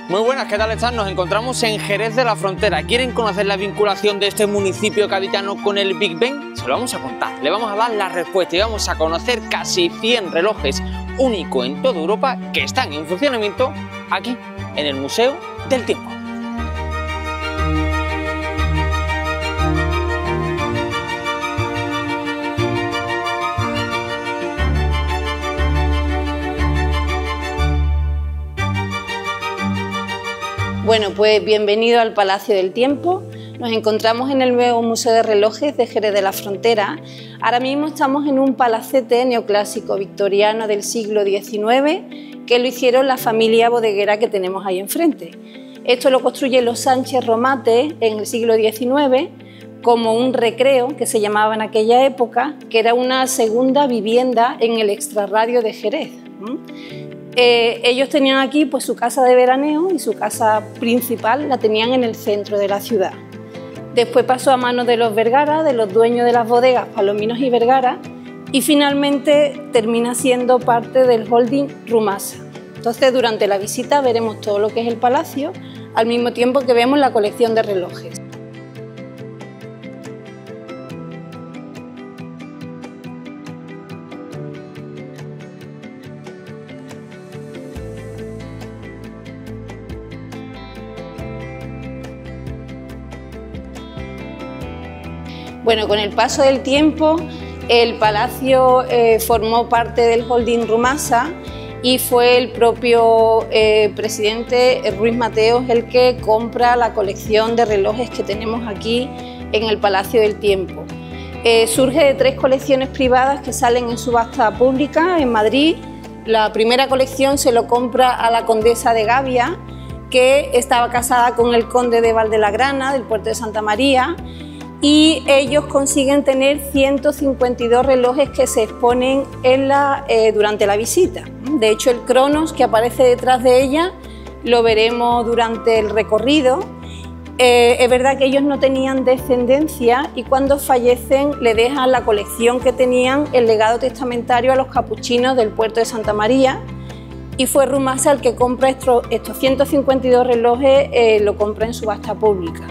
Muy buenas, ¿qué tal están? Nos encontramos en Jerez de la Frontera. ¿Quieren conocer la vinculación de este municipio gaditano con el Big Ben? Se lo vamos a contar, le vamos a dar la respuesta y vamos a conocer casi 100 relojes únicos en toda Europa que están en funcionamiento aquí, en el Museo del Tiempo. Bueno, pues bienvenido al Palacio del Tiempo. Nos encontramos en el nuevo Museo de Relojes de Jerez de la Frontera. Ahora mismo estamos en un palacete neoclásico victoriano del siglo XIX que lo hicieron la familia bodeguera que tenemos ahí enfrente. Esto lo construye los Sánchez Romate en el siglo XIX como un recreo, que se llamaba en aquella época, que era una segunda vivienda en el extrarradio de Jerez. Ellos tenían aquí pues su casa de veraneo y su casa principal la tenían en el centro de la ciudad. Después pasó a manos de los Vergara, de los dueños de las bodegas Palominos y Vergara, y finalmente termina siendo parte del holding Rumasa. Entonces, durante la visita veremos todo lo que es el palacio, al mismo tiempo que vemos la colección de relojes. Bueno, con el paso del tiempo, el palacio formó parte del holding Rumasa y fue el propio presidente Ruiz Mateos el que compra la colección de relojes que tenemos aquí en el Palacio del Tiempo. Surge de 3 colecciones privadas que salen en subasta pública en Madrid. La primera colección se lo compra a la condesa de Gavia, que estaba casada con el conde de Valdelagrana, del puerto de Santa María, y ellos consiguen tener 152 relojes que se exponen durante la visita. De hecho, el Cronos que aparece detrás de ella lo veremos durante el recorrido. Es verdad que ellos no tenían descendencia y cuando fallecen le dejan la colección que tenían, el legado testamentario, a los capuchinos del puerto de Santa María, y fue Rumasa el que compra estos 152 relojes, lo compra en subasta pública.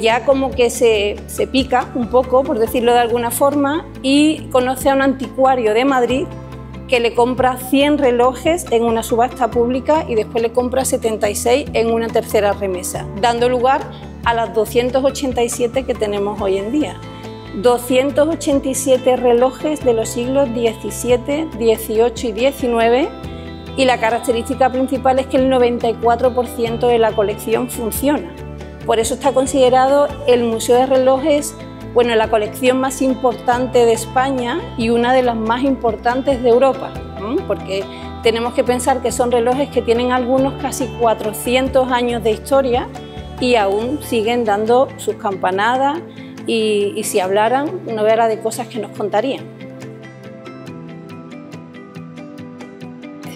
Ya como que se pica un poco, por decirlo de alguna forma, y conoce a un anticuario de Madrid que le compra 100 relojes en una subasta pública y después le compra 76 en una tercera remesa, dando lugar a las 287 que tenemos hoy en día. 287 relojes de los siglos XVII, XVIII y XIX, y la característica principal es que el 94% de la colección funciona. Por eso está considerado el Museo de Relojes, bueno, la colección más importante de España y una de las más importantes de Europa, porque tenemos que pensar que son relojes que tienen algunos casi 400 años de historia y aún siguen dando sus campanadas y si hablaran, no verá de cosas que nos contarían.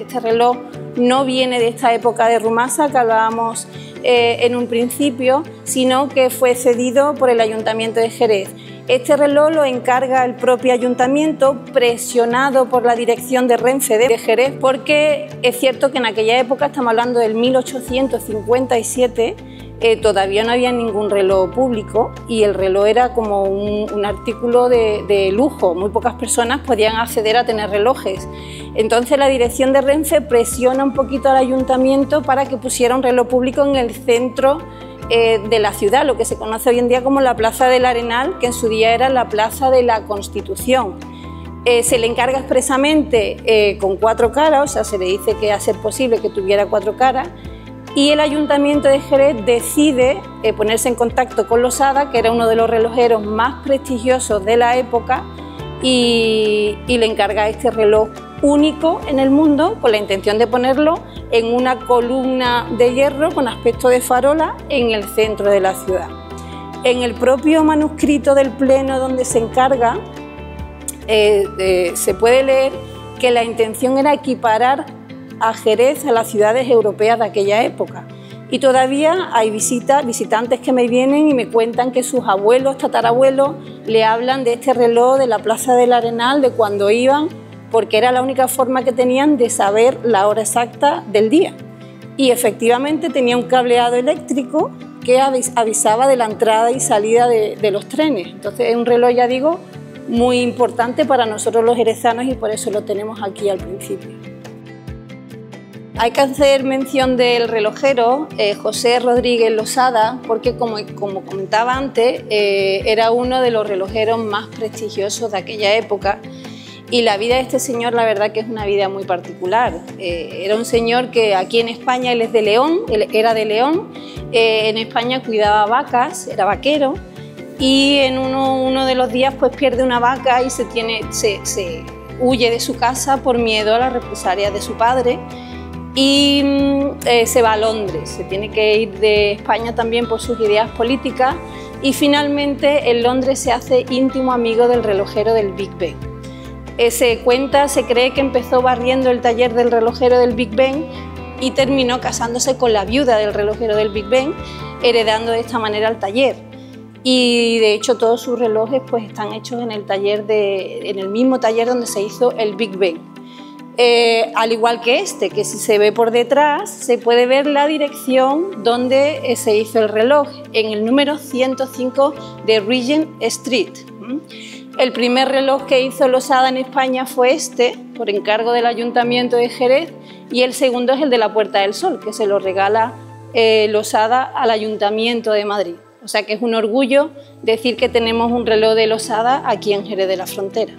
Este reloj no viene de esta época de Rumasa que hablábamos en un principio, sino que fue cedido por el Ayuntamiento de Jerez. Este reloj lo encarga el propio ayuntamiento, presionado por la dirección de Renfe de Jerez, porque es cierto que en aquella época, estamos hablando del 1857, todavía no había ningún reloj público y el reloj era como un artículo de lujo, muy pocas personas podían acceder a tener relojes. Entonces la dirección de Renfe presiona un poquito al ayuntamiento para que pusiera un reloj público en el centro de la ciudad, lo que se conoce hoy en día como la Plaza del Arenal, que en su día era la Plaza de la Constitución. Se le encarga expresamente con 4 caras, o sea, se le dice que a ser posible que tuviera 4 caras, y el Ayuntamiento de Jerez decide ponerse en contacto con Losada, que era uno de los relojeros más prestigiosos de la época, y le encarga este reloj único en el mundo, con la intención de ponerlo en una columna de hierro con aspecto de farola en el centro de la ciudad. En el propio manuscrito del pleno donde se encarga, se puede leer que la intención era equiparar a Jerez a las ciudades europeas de aquella época. Y todavía hay visitantes que me vienen y me cuentan que sus abuelos, tatarabuelos, le hablan de este reloj de la Plaza del Arenal, de cuando iban, porque era la única forma que tenían de saber la hora exacta del día. y efectivamente tenía un cableado eléctrico que avisaba de la entrada y salida de los trenes. Entonces es un reloj, ya digo, muy importante para nosotros los jerezanos y por eso lo tenemos aquí al principio. Hay que hacer mención del relojero José Rodríguez Losada, porque como comentaba antes, era uno de los relojeros más prestigiosos de aquella época, y la vida de este señor, la verdad que es una vida muy particular. Era un señor que aquí en España, él es de León, él era de León, en España cuidaba vacas, era vaquero, y en uno de los días pues pierde una vaca y se huye de su casa por miedo a las represalias de su padre, y se va a Londres, se tiene que ir de España también por sus ideas políticas, y finalmente en Londres se hace íntimo amigo del relojero del Big Ben. Se cree que empezó barriendo el taller del relojero del Big Ben y terminó casándose con la viuda del relojero del Big Ben, heredando de esta manera el taller. Y de hecho todos sus relojes pues están hechos en el mismo taller donde se hizo el Big Ben. Al igual que este, que si se ve por detrás se puede ver la dirección donde se hizo el reloj, en el número 105 de Regent Street. El primer reloj que hizo Losada en España fue este, por encargo del Ayuntamiento de Jerez, y el segundo es el de la Puerta del Sol, que se lo regala Losada al Ayuntamiento de Madrid. O sea que es un orgullo decir que tenemos un reloj de Losada aquí en Jerez de la Frontera.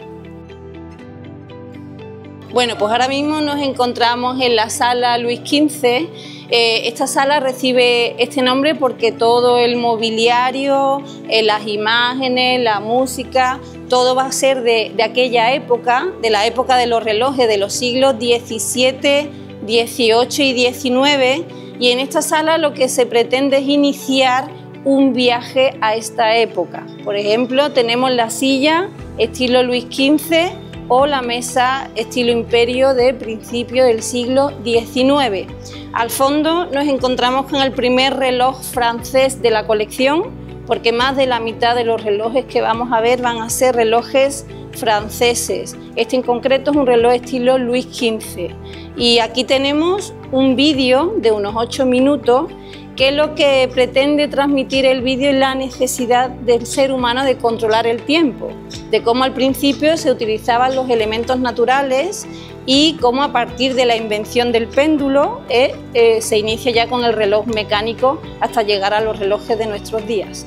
Bueno, pues ahora mismo nos encontramos en la sala Luis XV. Esta sala recibe este nombre porque todo el mobiliario, las imágenes, la música, todo va a ser de aquella época, de la época de los relojes de los siglos XVII, XVIII y XIX, y en esta sala lo que se pretende es iniciar un viaje a esta época. Por ejemplo, tenemos la silla estilo Luis XV o la mesa estilo Imperio de principio del siglo XIX. Al fondo nos encontramos con el primer reloj francés de la colección, porque más de la mitad de los relojes que vamos a ver van a ser relojes franceses. Este en concreto es un reloj estilo Luis XV. Y aquí tenemos un vídeo de unos 8 minutos que lo que pretende transmitir el vídeo es la necesidad del ser humano de controlar el tiempo, de cómo al principio se utilizaban los elementos naturales y cómo a partir de la invención del péndulo se inicia ya con el reloj mecánico hasta llegar a los relojes de nuestros días.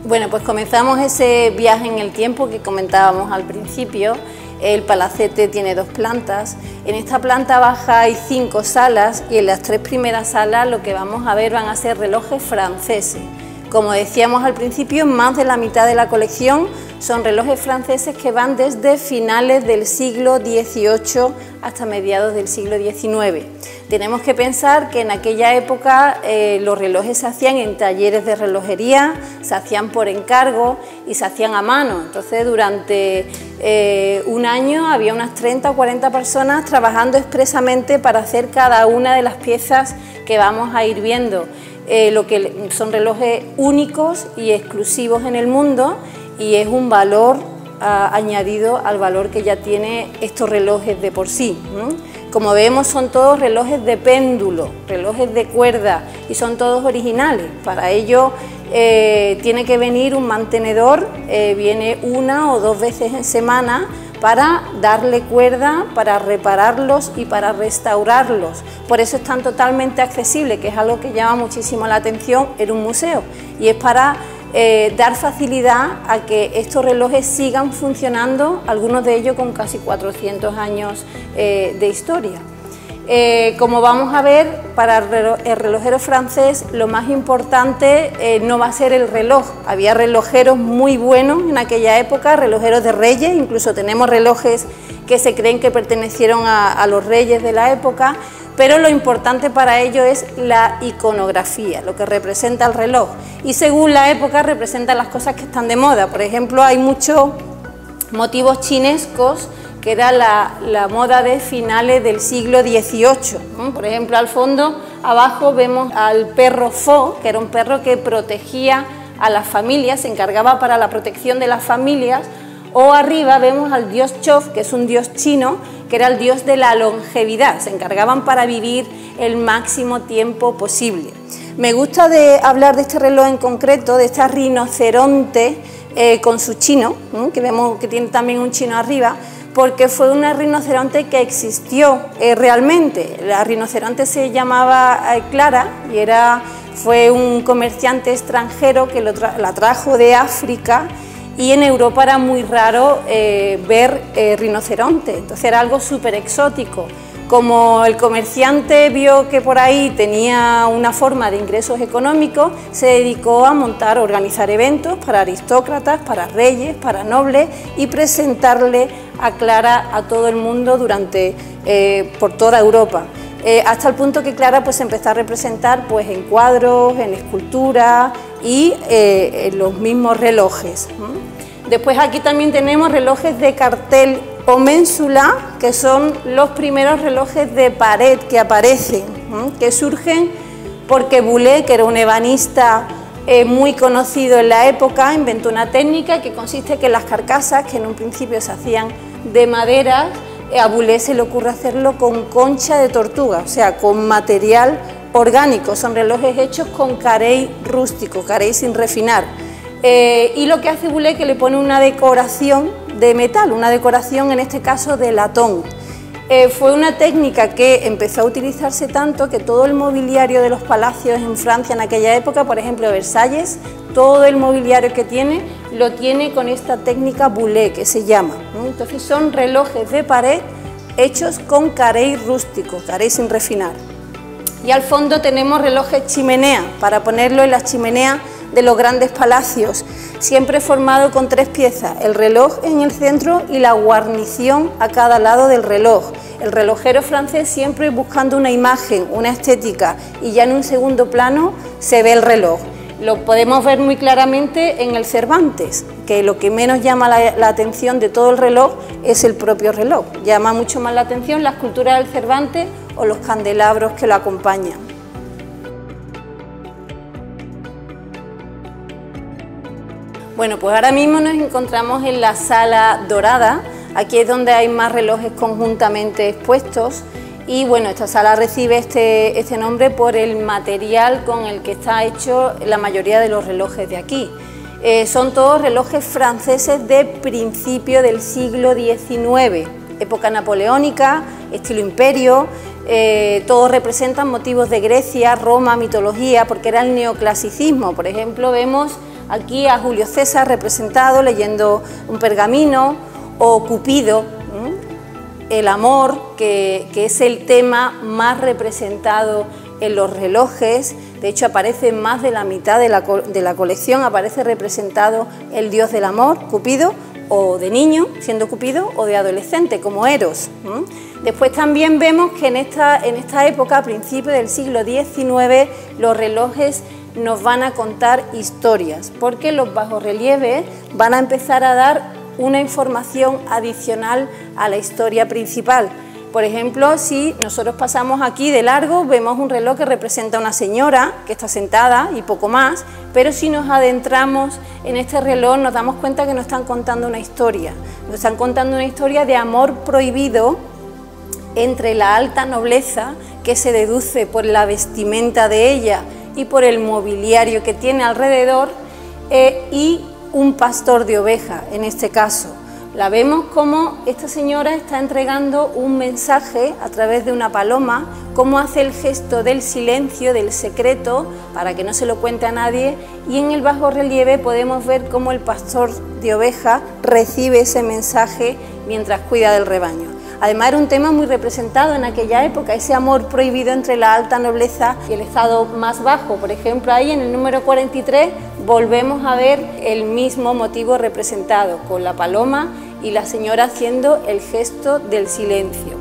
Bueno, pues comenzamos ese viaje en el tiempo que comentábamos al principio. El palacete tiene 2 plantas. En esta planta baja hay 5 salas y en las 3 primeras salas lo que vamos a ver van a ser relojes franceses. Como decíamos al principio, más de la mitad de la colección son relojes franceses que van desde finales del siglo XVIII hasta mediados del siglo XIX. Tenemos que pensar que en aquella época los relojes se hacían en talleres de relojería, se hacían por encargo y se hacían a mano. Entonces durante un año había unas 30 o 40 personas trabajando expresamente para hacer cada una de las piezas que vamos a ir viendo. Lo que son relojes únicos y exclusivos en el mundo, y es un valor añadido al valor que ya tiene estos relojes de por sí. Como vemos, son todos relojes de péndulo, relojes de cuerda, y son todos originales. Para ello tiene que venir un mantenedor, viene 1 o 2 veces en semana para darle cuerda, para repararlos y para restaurarlos. Por eso están totalmente accesibles, que es algo que llama muchísimo la atención en un museo, y es para dar facilidad a que estos relojes sigan funcionando, algunos de ellos con casi 400 años de historia. Como vamos a ver, para el relojero francés lo más importante no va a ser el reloj. Había relojeros muy buenos en aquella época, relojeros de reyes, incluso tenemos relojes que se creen que pertenecieron a los reyes de la época, pero lo importante para ello es la iconografía, lo que representa el reloj, y según la época representan las cosas que están de moda. Por ejemplo, hay muchos motivos chinescos, que era la moda de finales del siglo XVIII. Por ejemplo, al fondo, abajo vemos al perro Fo, que era un perro que protegía a las familias, se encargaba para la protección de las familias, O arriba vemos al dios Chof, que es un dios chino, que era el dios de la longevidad, se encargaban para vivir el máximo tiempo posible. Me gusta hablar de este reloj en concreto, de esta rinoceronte con su chino, que vemos que tiene también un chino arriba, porque fue una rinoceronte que existió realmente. La rinoceronte se llamaba Clara y fue un comerciante extranjero que la trajo de África, y en Europa era muy raro ver rinoceronte, entonces era algo súper exótico. Como el comerciante vio que por ahí tenía una forma de ingresos económicos, se dedicó a organizar eventos para aristócratas, para reyes, para nobles, y presentarle a Clara a todo el mundo por toda Europa. Hasta el punto que Clara pues empezó a representar pues en cuadros, en esculturas y en los mismos relojes. Después aquí también tenemos relojes de cartel o ménsula, que son los primeros relojes de pared que aparecen, que surgen porque Boulez, que era un ebanista muy conocido en la época, inventó una técnica que consiste en que las carcasas, que en un principio se hacían de madera, a Boulez se le ocurre hacerlo con concha de tortuga, o sea, con material orgánico. Son relojes hechos con carey rústico, carey sin refinar. Y lo que hace Boulez es que le pone una decoración de metal, una decoración en este caso de latón. Fue una técnica que empezó a utilizarse tanto que todo el mobiliario de los palacios en Francia en aquella época, por ejemplo Versalles, todo el mobiliario que tiene lo tiene con esta técnica Boulez, que se llama. Entonces son relojes de pared hechos con carey rústico, carey sin refinar. Y al fondo tenemos relojes chimenea, para ponerlo en las chimeneas de los grandes palacios, siempre formado con 3 piezas, el reloj en el centro y la guarnición a cada lado del reloj. El relojero francés siempre buscando una imagen, una estética, y ya en un segundo plano se ve el reloj. Lo podemos ver muy claramente en el Cervantes, que lo que menos llama la atención de todo el reloj es el propio reloj. Llama mucho más la atención la escultura del Cervantes o los candelabros que lo acompañan. Bueno, pues ahora mismo nos encontramos en la Sala Dorada. Aquí es donde hay más relojes conjuntamente expuestos, y bueno, esta sala recibe este nombre por el material con el que está hecho la mayoría de los relojes de aquí. Son todos relojes franceses de principio del siglo XIX, época napoleónica, estilo imperio. Todos representan motivos de Grecia, Roma, mitología, porque era el neoclasicismo. Por ejemplo, vemos aquí a Julio César representado leyendo un pergamino, o Cupido, el amor, que es el tema más representado en los relojes. De hecho, aparece en más de la mitad de la colección, aparece representado el dios del amor, Cupido, o de niño, siendo Cupido, o de adolescente, como Eros. Después también vemos que en esta época, a principios del siglo XIX, los relojes nos van a contar historias, porque los bajorrelieves van a empezar a dar una información adicional a la historia principal. Por ejemplo, si nosotros pasamos aquí de largo, vemos un reloj que representa a una señora que está sentada y poco más, pero si nos adentramos en este reloj nos damos cuenta que nos están contando una historia. Nos están contando una historia de amor prohibido entre la alta nobleza, que se deduce por la vestimenta de ella y por el mobiliario que tiene alrededor, y un pastor de oveja, en este caso. La vemos como esta señora está entregando un mensaje a través de una paloma, cómo hace el gesto del silencio, del secreto, para que no se lo cuente a nadie, y en el bajo relieve podemos ver cómo el pastor de oveja recibe ese mensaje mientras cuida del rebaño. Además era un tema muy representado en aquella época, ese amor prohibido entre la alta nobleza y el estado más bajo. Por ejemplo, ahí en el número 43 volvemos a ver el mismo motivo representado, con la paloma y la señora haciendo el gesto del silencio.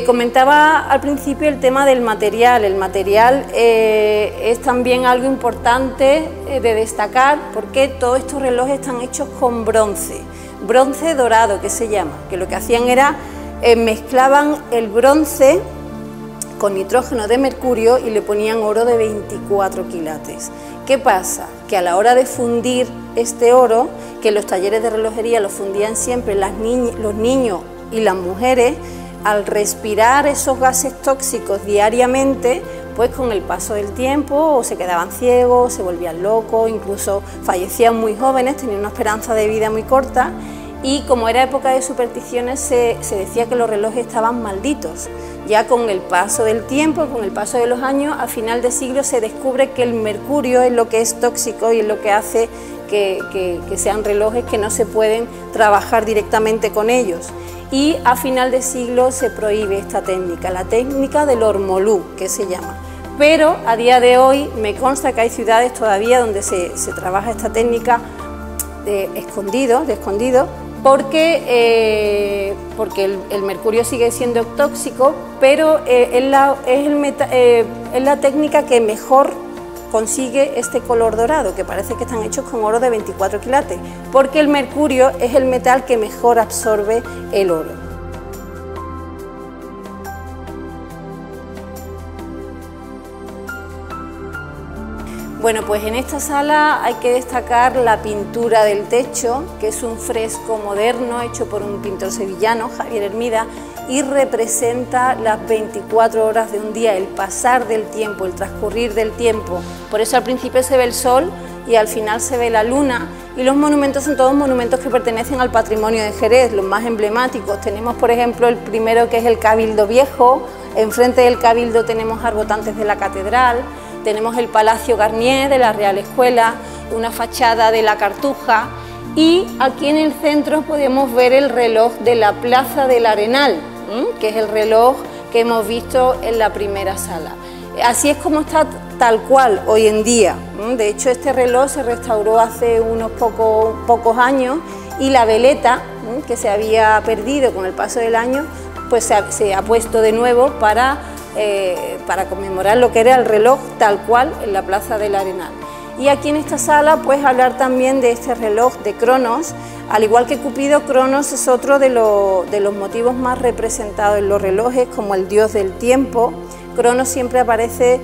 Comentaba al principio el tema del material. El material es también algo importante de destacar, porque todos estos relojes están hechos con bronce dorado, que se llama, que lo que hacían era mezclaban el bronce con nitrógeno de mercurio y le ponían oro de 24 quilates. ¿Qué pasa? Que a la hora de fundir este oro que los talleres de relojería los fundían siempre los niños y las mujeres. Al respirar esos gases tóxicos diariamente, pues con el paso del tiempo o se quedaban ciegos, se volvían locos, incluso fallecían muy jóvenes, tenían una esperanza de vida muy corta, y como era época de supersticiones se decía que los relojes estaban malditos. Ya con el paso del tiempo, con el paso de los años, a final de siglo se descubre que el mercurio es lo que es tóxico y es lo que hace que sean relojes que no se pueden trabajar directamente con ellos. Y a final de siglo se prohíbe esta técnica, la técnica del hormolú, que se llama. Pero a día de hoy me consta que hay ciudades todavía donde se trabaja esta técnica de escondido, porque el mercurio sigue siendo tóxico, pero es la técnica que mejor consigue este color dorado, que parece que están hechos con oro de 24 quilates, porque el mercurio es el metal que mejor absorbe el oro. Bueno, pues en esta sala hay que destacar la pintura del techo, que es un fresco moderno hecho por un pintor sevillano, Javier Hermida, y representa las 24 horas de un día, el pasar del tiempo, el transcurrir del tiempo. Por eso al principio se ve el sol y al final se ve la luna, y los monumentos son todos monumentos que pertenecen al patrimonio de Jerez, los más emblemáticos. Tenemos, por ejemplo, el primero, que es el Cabildo Viejo. Enfrente del Cabildo tenemos arbotantes de la catedral, tenemos el Palacio Garnier de la Real Escuela, una fachada de la Cartuja, y aquí en el centro podemos ver el reloj de la Plaza del Arenal, que es el reloj que hemos visto en la primera sala. Así es como está tal cual hoy en día. De hecho, este reloj se restauró hace unos pocos años, y la veleta, que se había perdido con el paso del año, pues se ha puesto de nuevo para conmemorar lo que era el reloj tal cual en la Plaza del Arenal. Y aquí en esta sala pues hablar también de este reloj de Cronos. Al igual que Cupido, Cronos es otro de los motivos más representados en los relojes, como el dios del tiempo. Cronos siempre aparece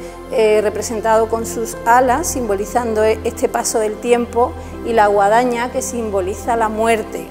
representado con sus alas, simbolizando este paso del tiempo, y la guadaña, que simboliza la muerte.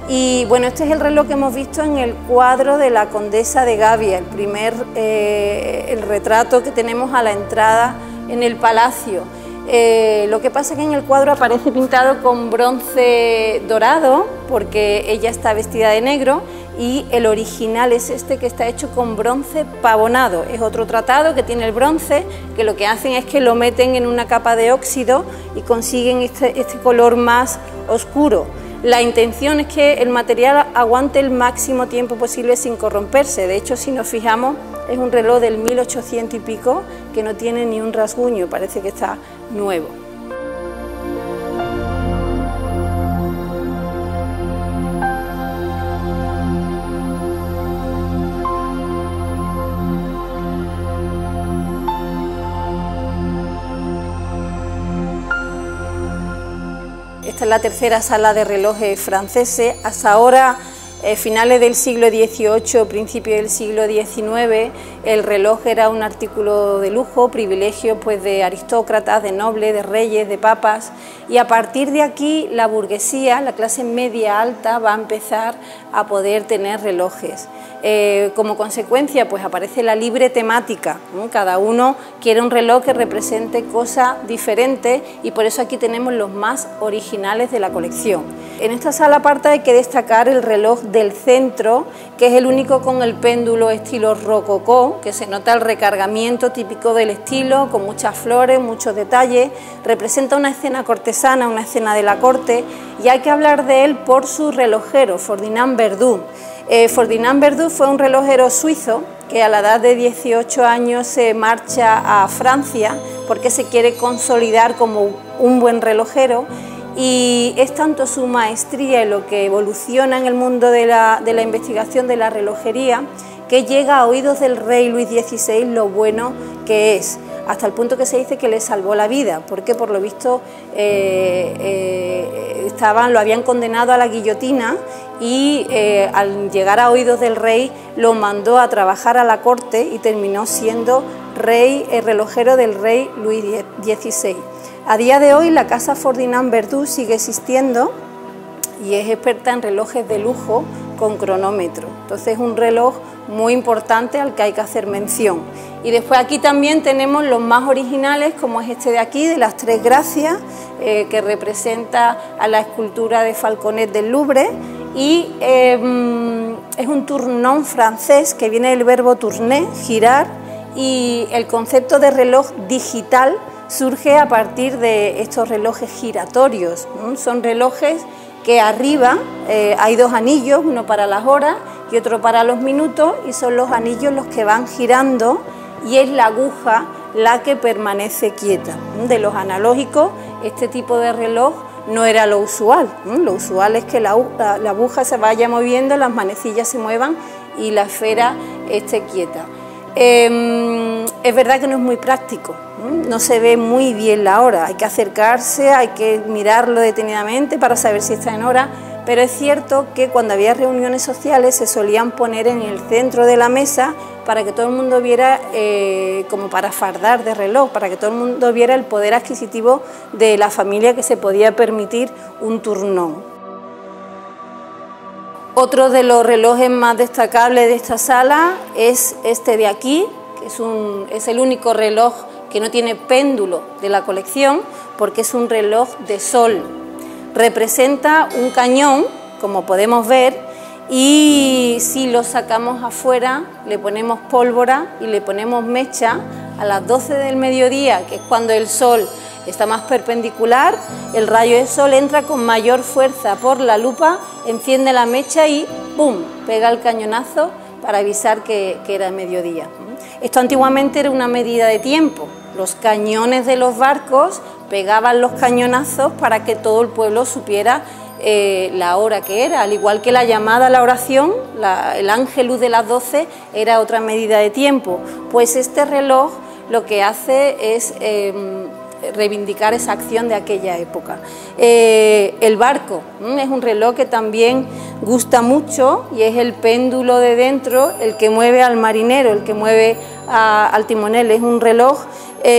Y bueno, este es el reloj que hemos visto en el cuadro de la Condesa de Gavia, el retrato que tenemos a la entrada en el palacio. Lo que pasa es que en el cuadro aparece pintado con bronce dorado, porque ella está vestida de negro, y el original es este, que está hecho con bronce pavonado. Es otro tratado que tiene el bronce, que lo que hacen es que lo meten en una capa de óxido y consiguen este color más oscuro. La intención es que el material aguante el máximo tiempo posible sin corromperse. De hecho, si nos fijamos, es un reloj del 1800 y pico que no tiene ni un rasguño, parece que está nuevo. Esta es la tercera sala de relojes franceses. Hasta ahora, finales del siglo XVIII, principios del siglo XIX, el reloj era un artículo de lujo, privilegio pues de aristócratas, de nobles, de reyes, de papas, y a partir de aquí la burguesía, la clase media alta, va a empezar a poder tener relojes. Como consecuencia pues aparece la libre temática, ¿no? Cada uno quiere un reloj que represente cosas diferentes, y por eso aquí tenemos los más originales de la colección. En esta sala aparte hay que destacar el reloj del centro, que es el único con el péndulo estilo rococó, que se nota el recargamiento típico del estilo, con muchas flores, muchos detalles. Representa una escena cortesana, una escena de la corte, y hay que hablar de él por su relojero, Ferdinand Verdú. Ferdinand Verdú fue un relojero suizo que a la edad de 18 años se marcha a Francia porque se quiere consolidar como un buen relojero, y es tanto su maestría en lo que evoluciona en el mundo de la investigación de la relojería, que llega a oídos del rey Luis XVI lo bueno que es, hasta el punto que se dice que le salvó la vida, porque por lo visto lo habían condenado a la guillotina, y al llegar a oídos del rey lo mandó a trabajar a la corte y terminó siendo relojero del rey Luis XVI. A día de hoy la casa Ferdinand Verdú sigue existiendo y es experta en relojes de lujo con cronómetro. Entonces es un reloj muy importante al que hay que hacer mención. Y después aquí también tenemos los más originales, como es este de aquí, de las Tres Gracias, que representa a la escultura de Falconet del Louvre, y es un tournon francés que viene del verbo tourner, girar, y el concepto de reloj digital surge a partir de estos relojes giratorios, ¿no? Son relojes que arriba hay dos anillos, uno para las horas y otro para los minutos, y son los anillos los que van girando y es la aguja la que permanece quieta. De los analógicos, este tipo de reloj no era lo usual. Lo usual es que la aguja se vaya moviendo, las manecillas se muevan y la esfera esté quieta. Es verdad que no es muy práctico, no se ve muy bien la hora, hay que acercarse, hay que mirarlo detenidamente para saber si está en hora, pero es cierto que cuando había reuniones sociales se solían poner en el centro de la mesa para que todo el mundo viera, como para fardar de reloj, para que todo el mundo viera el poder adquisitivo de la familia que se podía permitir un tournon. Otro de los relojes más destacables de esta sala es este de aquí, que es el único reloj que no tiene péndulo de la colección, porque es un reloj de sol. Representa un cañón, como podemos ver, y si lo sacamos afuera, le ponemos pólvora y le ponemos mecha, a las 12 del mediodía, que es cuando el sol está más perpendicular, el rayo de sol entra con mayor fuerza por la lupa, enciende la mecha y ¡pum!, pega el cañonazo para avisar que era mediodía. Esto antiguamente era una medida de tiempo. Los cañones de los barcos pegaban los cañonazos para que todo el pueblo supiera la hora que era, al igual que la llamada a la oración, el ángelus de las 12 era otra medida de tiempo. Pues este reloj lo que hace es reivindicar esa acción de aquella época. El barco es un reloj que también gusta mucho y es el péndulo de dentro el que mueve al marinero, el que mueve al timonel. Es un reloj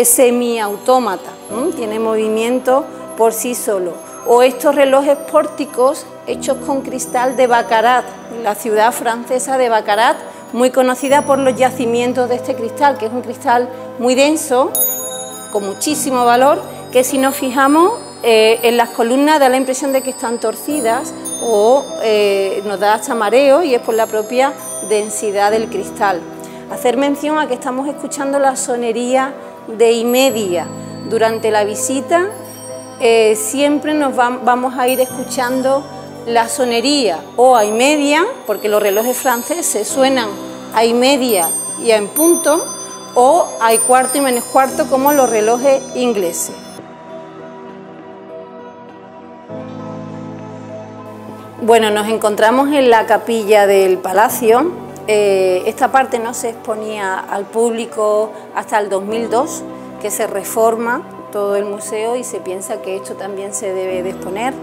semiautómata, tiene movimiento por sí solo. O estos relojes pórticos hechos con cristal de Baccarat, la ciudad francesa de Baccarat, muy conocida por los yacimientos de este cristal, que es un cristal muy denso, con muchísimo valor, que si nos fijamos en las columnas da la impresión de que están torcidas o nos da hasta mareo, y es por la propia densidad del cristal. Hacer mención a que estamos escuchando la sonería de y media. Durante la visita siempre nos vamos a ir escuchando la sonería o a y media, porque los relojes franceses suenan a y media y a en punto, o hay cuarto y menos cuarto como los relojes ingleses. Bueno, nos encontramos en la capilla del palacio. Esta parte no se exponía al público hasta el 2002, que se reforma todo el museo y se piensa que esto también se debe de exponer.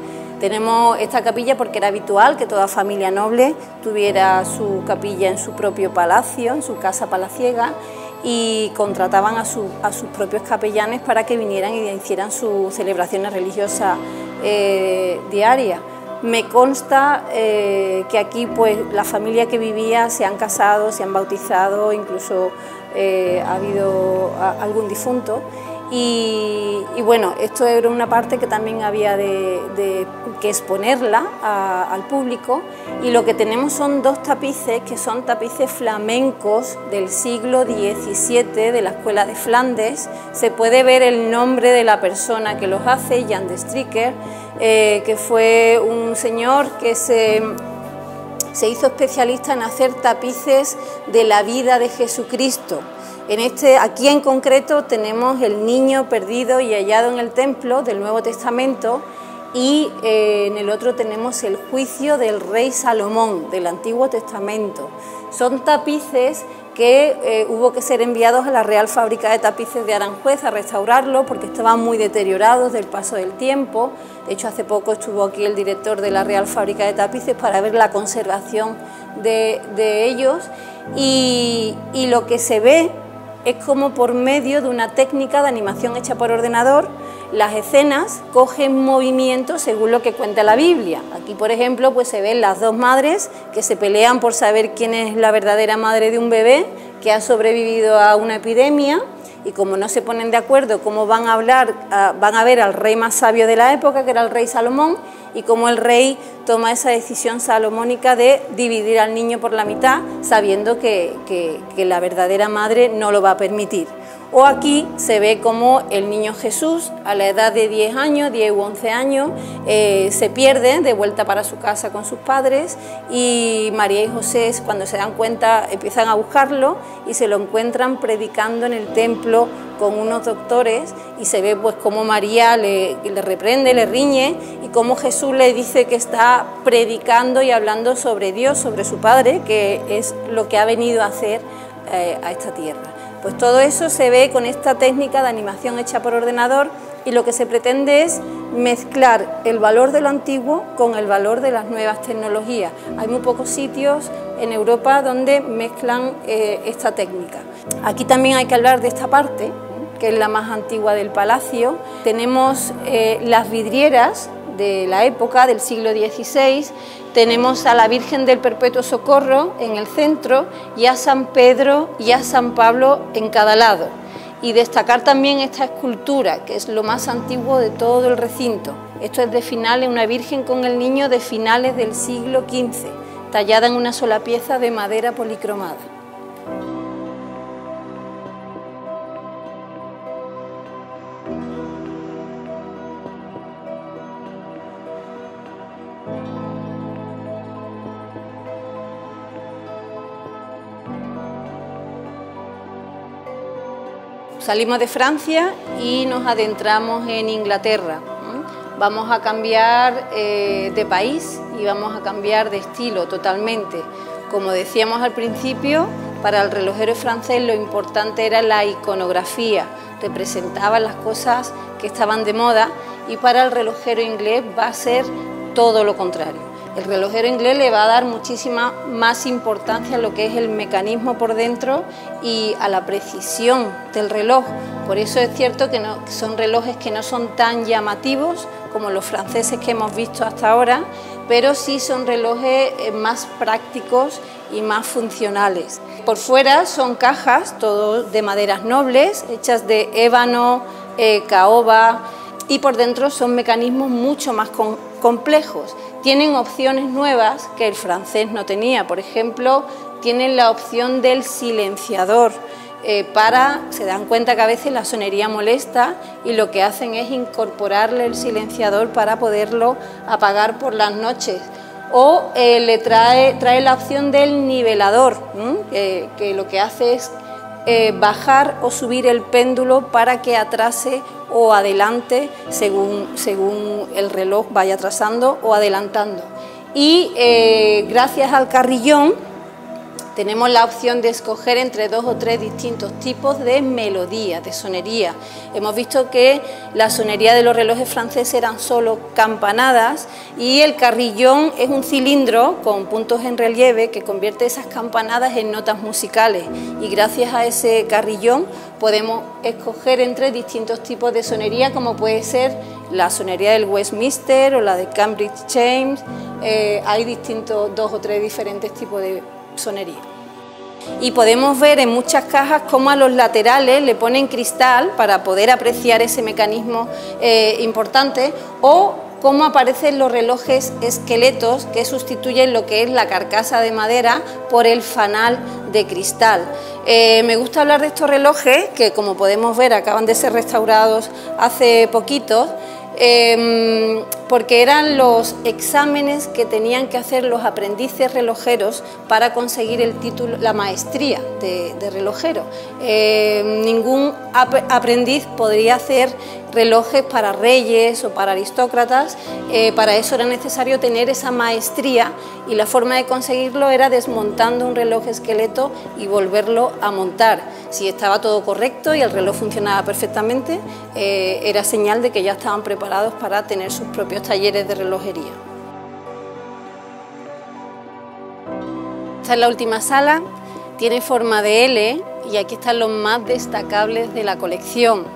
Tenemos esta capilla porque era habitual que toda familia noble tuviera su capilla en su propio palacio, en su casa palaciega, y contrataban a sus propios capellanes para que vinieran y hicieran sus celebraciones religiosas diarias. Me consta que aquí pues la familia que vivía se han casado, se han bautizado, incluso ha habido algún difunto. Y bueno, esto era una parte que también había que exponerla al público, y lo que tenemos son dos tapices que son tapices flamencos del siglo XVII de la Escuela de Flandes. Se puede ver el nombre de la persona que los hace, Jan de Stricker, que fue un señor que se hizo especialista en hacer tapices de la vida de Jesucristo. Aquí en concreto tenemos el niño perdido y hallado en el templo del Nuevo Testamento, y en el otro tenemos el juicio del rey Salomón del Antiguo Testamento. Son tapices que hubo que ser enviados a la Real Fábrica de Tapices de Aranjuez a restaurarlo porque estaban muy deteriorados del paso del tiempo. De hecho, hace poco estuvo aquí el director de la Real Fábrica de Tapices para ver la conservación de ellos, y lo que se ve es como por medio de una técnica de animación hecha por ordenador las escenas cogen movimiento según lo que cuenta la Biblia. Aquí, por ejemplo, pues se ven las dos madres que se pelean por saber quién es la verdadera madre de un bebé que ha sobrevivido a una epidemia, y como no se ponen de acuerdo cómo van a hablar, van a ver al rey más sabio de la época, que era el rey Salomón, y cómo el rey toma esa decisión salomónica de dividir al niño por la mitad, sabiendo que la verdadera madre no lo va a permitir. O aquí se ve cómo el niño Jesús, a la edad de 10 años, 10 u 11 años, se pierde de vuelta para su casa con sus padres, y María y José, cuando se dan cuenta, empiezan a buscarlo y se lo encuentran predicando en el templo con unos doctores, y se ve pues cómo María le reprende, le riñe, y cómo Jesús le dice que está predicando y hablando sobre Dios, sobre su Padre, que es lo que ha venido a hacer a esta tierra. Pues todo eso se ve con esta técnica de animación hecha por ordenador, y lo que se pretende es mezclar el valor de lo antiguo con el valor de las nuevas tecnologías. Hay muy pocos sitios en Europa donde mezclan esta técnica. Aquí también hay que hablar de esta parte, que es la más antigua del palacio. Tenemos las vidrieras de la época del siglo XVI, tenemos a la Virgen del Perpetuo Socorro en el centro y a San Pedro y a San Pablo en cada lado. Y destacar también esta escultura, que es lo más antiguo de todo el recinto. Esto es de finales, una Virgen con el niño de finales del siglo XV, tallada en una sola pieza de madera policromada. Salimos de Francia y nos adentramos en Inglaterra. Vamos a cambiar de país y vamos a cambiar de estilo totalmente. Como decíamos al principio, para el relojero francés lo importante era la iconografía, representaban las cosas que estaban de moda, y para el relojero inglés va a ser todo lo contrario. El relojero inglés le va a dar muchísima más importancia a lo que es el mecanismo por dentro y a la precisión del reloj. Por eso es cierto que son relojes que no son tan llamativos como los franceses que hemos visto hasta ahora, pero sí son relojes más prácticos y más funcionales. Por fuera son cajas, todo de maderas nobles, hechas de ébano, caoba, y por dentro son mecanismos mucho más complejos. Tienen opciones nuevas que el francés no tenía. Por ejemplo, tienen la opción del silenciador. Se dan cuenta que a veces la sonería molesta, y lo que hacen es incorporarle el silenciador para poderlo apagar por las noches. O trae la opción del nivelador, que lo que hace es bajar o subir el péndulo para que atrase o adelante según el reloj vaya atrasando o adelantando. Y gracias al carrillón tenemos la opción de escoger entre 2 o 3 distintos tipos de melodía, de sonería. Hemos visto que la sonería de los relojes franceses eran solo campanadas, y el carrillón es un cilindro con puntos en relieve que convierte esas campanadas en notas musicales, y gracias a ese carrillón podemos escoger entre distintos tipos de sonería, como puede ser la sonería del Westminster o la de Cambridge Chimes. Hay distintos 2 o 3 diferentes tipos de sonería. Y podemos ver en muchas cajas cómo a los laterales le ponen cristal para poder apreciar ese mecanismo importante, o cómo aparecen los relojes esqueletos que sustituyen lo que es la carcasa de madera por el fanal de cristal. Me gusta hablar de estos relojes que, como podemos ver, acaban de ser restaurados hace poquito, porque eran los exámenes que tenían que hacer los aprendices relojeros para conseguir el título, la maestría de relojero. Ningún aprendiz podría hacer relojes para reyes o para aristócratas. Para eso era necesario tener esa maestría, y la forma de conseguirlo era desmontando un reloj esqueleto y volverlo a montar. Si estaba todo correcto y el reloj funcionaba perfectamente, era señal de que ya estaban preparados para tener sus propios talleres de relojería. Esta es la última sala, tiene forma de L, y aquí están los más destacables de la colección.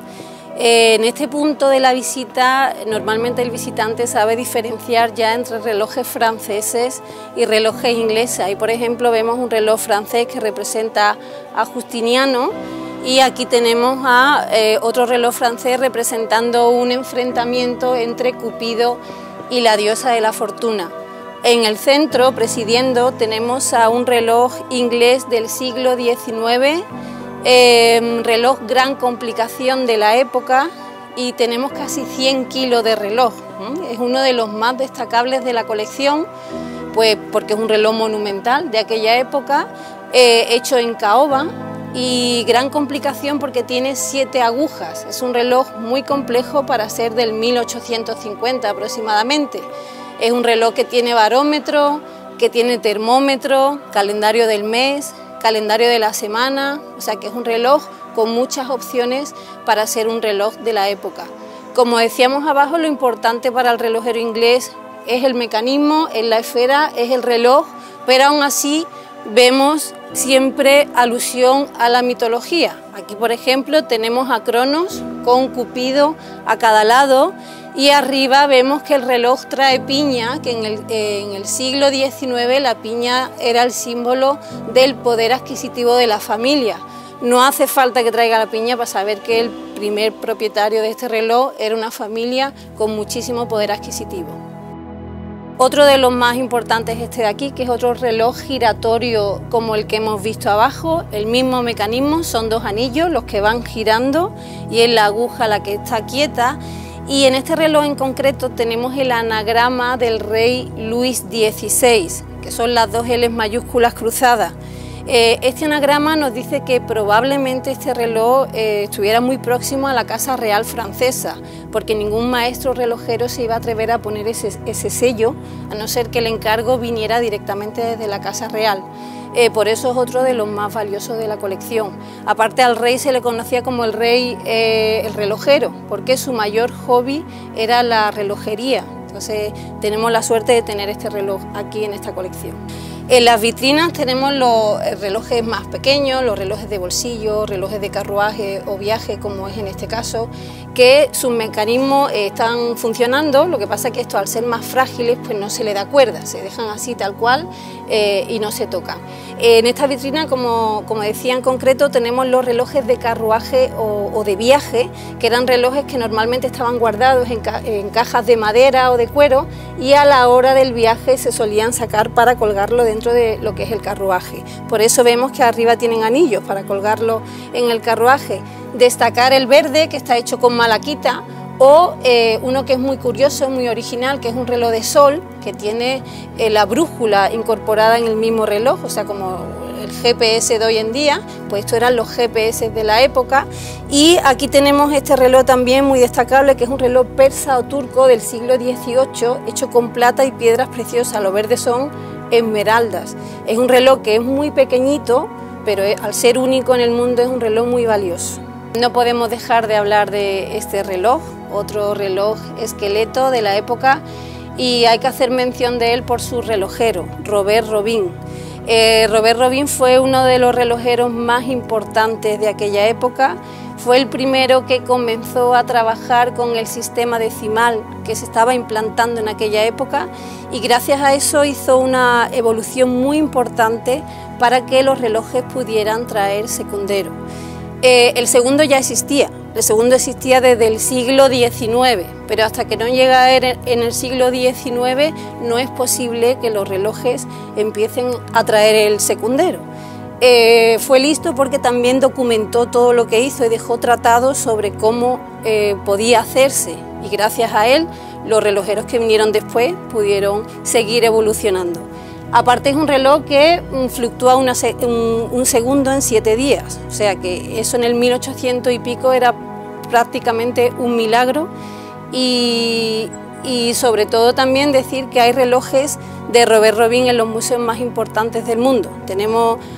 En este punto de la visita, normalmente el visitante sabe diferenciar ya entre relojes franceses y relojes ingleses. Ahí, por ejemplo, vemos un reloj francés que representa a Justiniano, y aquí tenemos a otro reloj francés representando un enfrentamiento entre Cupido y la diosa de la fortuna. En el centro, presidiendo, tenemos a un reloj inglés del siglo XIX, reloj gran complicación de la época, y tenemos casi 100 kilos de reloj. Es uno de los más destacables de la colección, pues porque es un reloj monumental de aquella época, hecho en caoba, y gran complicación porque tiene 7 agujas. Es un reloj muy complejo para ser del 1850 aproximadamente. Es un reloj que tiene barómetro, que tiene termómetro, calendario del mes, calendario de la semana, o sea que es un reloj con muchas opciones para ser un reloj de la época. Como decíamos abajo, lo importante para el relojero inglés es el mecanismo, es la esfera, es el reloj, pero aún así vemos siempre alusión a la mitología. Aquí, por ejemplo, tenemos a Cronos con Cupido a cada lado, y arriba vemos que el reloj trae piña, que en el siglo XIX la piña era el símbolo del poder adquisitivo de la familia. No hace falta que traiga la piña para saber que el primer propietario de este reloj era una familia con muchísimo poder adquisitivo. Otro de los más importantes es este de aquí, que es otro reloj giratorio como el que hemos visto abajo. El mismo mecanismo, son 2 anillos los que van girando y es la aguja la que está quieta. Y en este reloj en concreto tenemos el anagrama del rey Luis XVI, que son las 2 L mayúsculas cruzadas. Este anagrama nos dice que probablemente este reloj estuviera muy próximo a la Casa Real francesa, porque ningún maestro relojero se iba a atrever a poner ese sello, a no ser que el encargo viniera directamente desde la Casa Real. Por eso es otro de los más valiosos de la colección. Aparte, al rey se le conocía como el rey el relojero, porque su mayor hobby era la relojería. Entonces tenemos la suerte de tener este reloj aquí en esta colección. En las vitrinas tenemos los relojes más pequeños, los relojes de bolsillo, relojes de carruaje o viaje, como es en este caso, que sus mecanismos están funcionando. Lo que pasa es que estos, al ser más frágiles, pues no se le da cuerda, se dejan así tal cual y no se tocan. En esta vitrina, como decía en concreto, tenemos los relojes de carruaje o de viaje, que eran relojes que normalmente estaban guardados en cajas de madera o de cuero, y a la hora del viaje se solían sacar para colgarlo dentro de lo que es el carruaje. Por eso vemos que arriba tienen anillos para colgarlo en el carruaje. Destacar el verde, que está hecho con malaquita, o uno que es muy curioso, muy original, que es un reloj de sol, que tiene la brújula incorporada en el mismo reloj, o sea, como el GPS de hoy en día, pues estos eran los GPS de la época. Y aquí tenemos este reloj también muy destacable, que es un reloj persa o turco del siglo XVIII, hecho con plata y piedras preciosas. Los verdes son esmeraldas. Es un reloj que es muy pequeñito, pero al ser único en el mundo es un reloj muy valioso. No podemos dejar de hablar de este reloj, otro reloj esqueleto de la época, y hay que hacer mención de él por su relojero, Robert Robin. Robert Robin fue uno de los relojeros más importantes de aquella época. Fue el primero que comenzó a trabajar con el sistema decimal que se estaba implantando en aquella época, y gracias a eso hizo una evolución muy importante para que los relojes pudieran traer secundero. El segundo ya existía, el segundo existía desde el siglo XIX, pero hasta que no llega en el siglo XIX no es posible que los relojes empiecen a traer el secundero. Fue listo porque también documentó todo lo que hizo y dejó tratados sobre cómo podía hacerse, y gracias a él los relojeros que vinieron después pudieron seguir evolucionando. Aparte, es un reloj que fluctúa un segundo en 7 días, o sea que eso en el 1800 y pico era prácticamente un milagro. Y sobre todo también decir que hay relojes de Robert Robin en los museos más importantes del mundo.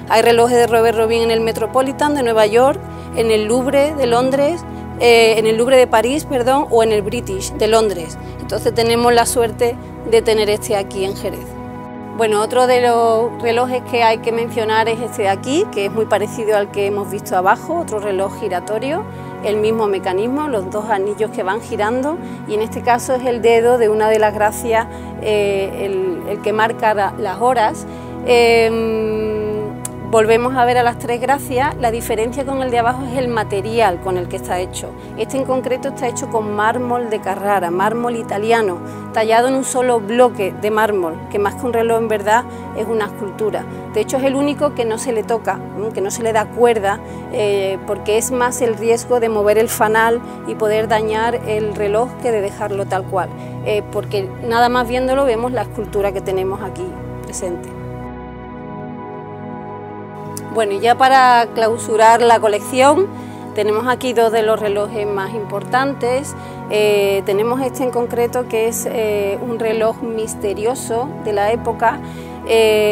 Hay relojes de Robert Robin en el Metropolitan de Nueva York, en el Louvre de Londres, en el Louvre de París, perdón, o en el British de Londres. Entonces tenemos la suerte de tener este aquí en Jerez. Bueno, otro de los relojes que hay que mencionar es este de aquí, que es muy parecido al que hemos visto abajo, otro reloj giratorio. el mismo mecanismo, los dos anillos que van girando, y en este caso es el dedo de una de las gracias el que marca las horas. Volvemos a ver a las tres gracias. La diferencia con el de abajo es el material con el que está hecho. Este en concreto está hecho con mármol de Carrara, mármol italiano, tallado en un solo bloque de mármol, que más que un reloj en verdad es una escultura. De hecho es el único que no se le toca, que no se le da cuerda, porque es más el riesgo de mover el fanal y poder dañar el reloj que de dejarlo tal cual, porque nada más viéndolo vemos la escultura que tenemos aquí presente. Bueno, y ya para clausurar la colección, tenemos aquí dos de los relojes más importantes. Tenemos este en concreto, que es un reloj misterioso de la época.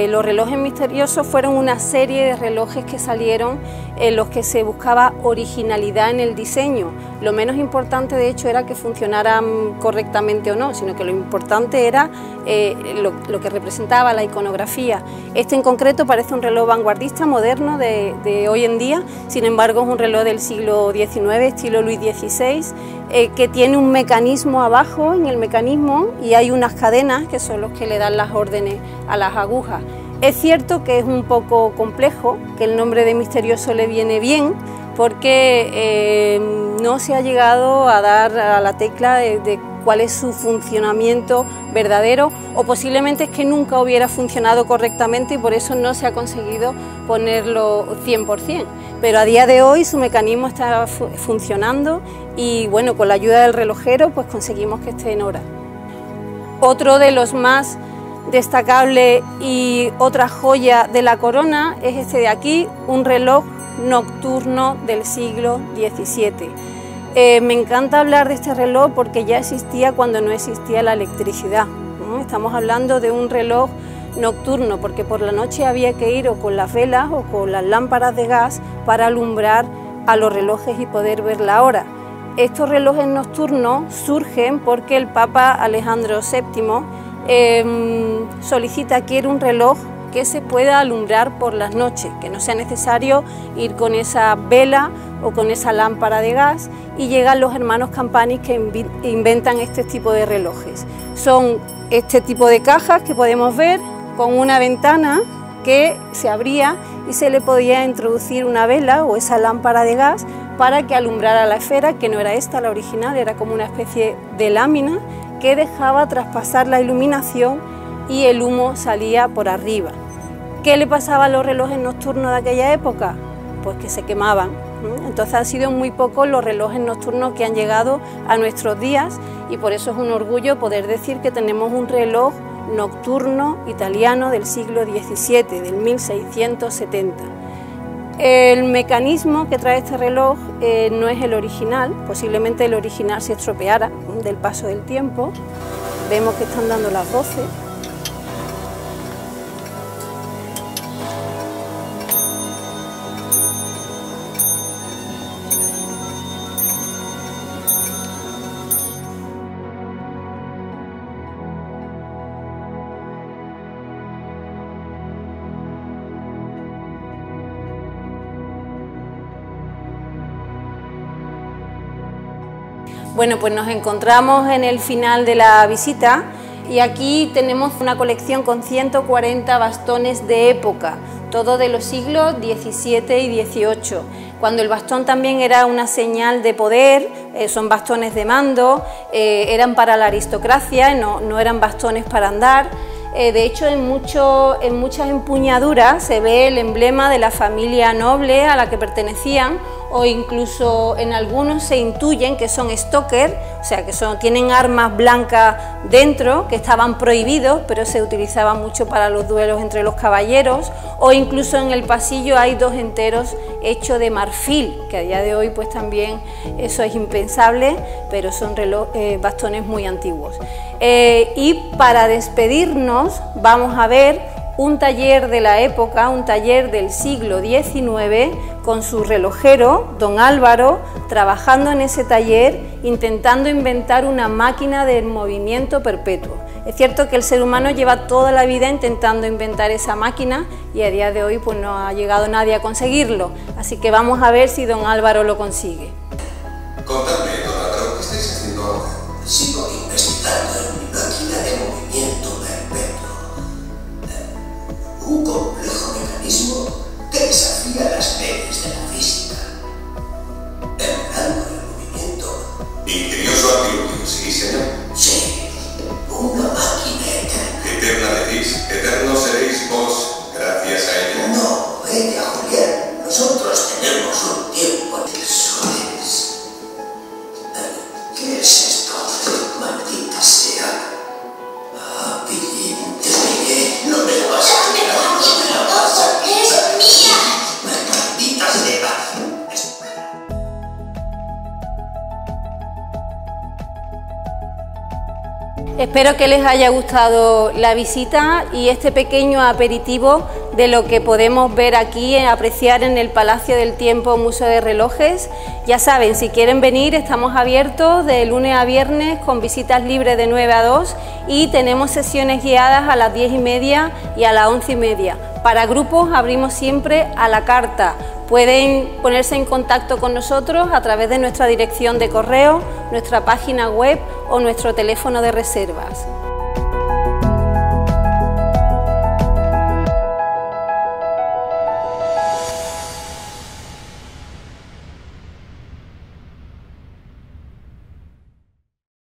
Los relojes misteriosos fueron una serie de relojes que salieron en los que se buscaba originalidad en el diseño. Lo menos importante, de hecho, era que funcionaran correctamente o no, sino que lo importante era lo que representaba la iconografía. Este en concreto parece un reloj vanguardista moderno de hoy en día, sin embargo es un reloj del siglo XIX, estilo Luis XVI, que tiene un mecanismo abajo en el mecanismo y hay unas cadenas que son los que le dan las órdenes a las agujas. Es cierto que es un poco complejo, que el nombre de misterioso le viene bien, porque no se ha llegado a dar a la tecla de cuál es su funcionamiento verdadero, o posiblemente es que nunca hubiera funcionado correctamente y por eso no se ha conseguido ponerlo 100%. Pero a día de hoy su mecanismo está funcionando y bueno, con la ayuda del relojero pues conseguimos que esté en hora. Otro de los más destacable y otra joya de la corona es este de aquí, un reloj nocturno del siglo XVII. Me encanta hablar de este reloj porque ya existía cuando no existía la electricidad, ¿no? Estamos hablando de un reloj nocturno porque por la noche había que ir o con las velas o con las lámparas de gas para alumbrar a los relojes y poder ver la hora. Estos relojes nocturnos surgen porque el Papa Alejandro VII solicita, quiere un reloj que se pueda alumbrar por las noches, que no sea necesario ir con esa vela o con esa lámpara de gas, y llegan los hermanos Campani que inventan este tipo de relojes. Son este tipo de cajas que podemos ver con una ventana que se abría y se le podía introducir una vela o esa lámpara de gas para que alumbrara la esfera, que no era esta la original, era como una especie de lámina que dejaba traspasar la iluminación y el humo salía por arriba. ¿Qué le pasaba a los relojes nocturnos de aquella época? Pues que se quemaban. Entonces han sido muy pocos los relojes nocturnos que han llegado a nuestros días y por eso es un orgullo poder decir que tenemos un reloj nocturno italiano del siglo XVII, del 1670. El mecanismo que trae este reloj no es el original, posiblemente el original se estropeara del paso del tiempo. Vemos que están dando las 12. Bueno, pues nos encontramos en el final de la visita y aquí tenemos una colección con 140 bastones de época, todo de los siglos XVII y XVIII, cuando el bastón también era una señal de poder, son bastones de mando, eran para la aristocracia, no eran bastones para andar. De hecho, en muchas empuñaduras se ve el emblema de la familia noble a la que pertenecían, o incluso en algunos se intuyen que son stoker, o sea que tienen armas blancas dentro, que estaban prohibidos, pero se utilizaban mucho para los duelos entre los caballeros, o incluso en el pasillo hay dos enteros hechos de marfil, que a día de hoy pues también eso es impensable, pero son bastones muy antiguos. Y para despedirnos vamos a ver un taller de la época, un taller del siglo XIX, con su relojero, don Álvaro, trabajando en ese taller, intentando inventar una máquina de movimiento perpetuo. Es cierto que el ser humano lleva toda la vida intentando inventar esa máquina y a día de hoy pues no ha llegado nadie a conseguirlo, así que vamos a ver si don Álvaro lo consigue. un complejo mecanismo que desafía las leyes de la física. El blanco del movimiento. Ingenioso artilugio, ¿sí, señor? Sí, una máquina eterna. Eterna decís, eterno seréis vos, gracias a ella. No, ella, Julián. Nosotros tenemos un tiempo. Eso es. ¿Qué es esto? Maldita sea. Ah, Pillín, te pegué. No me la vas a quitar. No me la vas a quitar. ¡Es mía! Maldita sea. Espero que les haya gustado la visita y este pequeño aperitivo de lo que podemos ver aquí, apreciar en el Palacio del Tiempo Museo de Relojes. Ya saben, si quieren venir, estamos abiertos de lunes a viernes con visitas libres de 9 a 2 y tenemos sesiones guiadas a las 10:30 y a las 11:30. Para grupos abrimos siempre a la carta. Pueden ponerse en contacto con nosotros a través de nuestra dirección de correo, nuestra página web o nuestro teléfono de reservas.